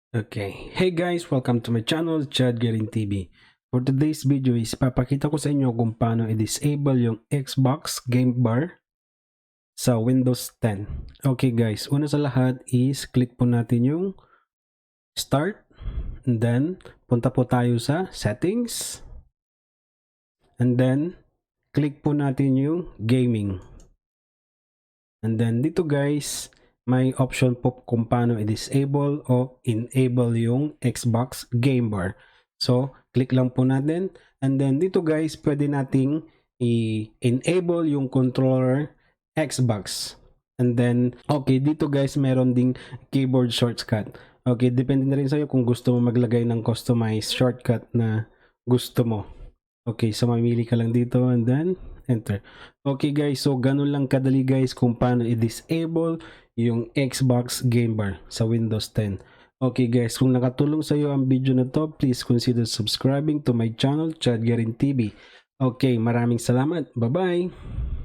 Okay. Hey guys, welcome to my channel, Chad Garin TV. For today's video is papakita ko sa inyo kung paano i-disable yung Xbox Game Bar sa Windows 10. Okay guys, una sa lahat is click po natin yung Start and then punta po tayo sa Settings and then click po natin yung Gaming. And then dito guys, may option po kung paano i-disable o enable yung Xbox Game Bar. So, click lang po natin. And then dito guys, pwede nating i-enable yung controller Xbox. And then, okay, dito guys, meron ding keyboard shortcut. Okay, depende na rin sa'yo kung gusto mo maglagay ng customized shortcut na gusto mo. Okay, so mamili ka lang dito and then enter. Okay guys, so ganun lang kadali guys kung paano i-disable yung Xbox Game Bar sa Windows 10. Okay guys, kung nakatulong sa iyo ang video na to, please consider subscribing to my channel, Chad Garin TV. Okay, maraming salamat. Bye-bye!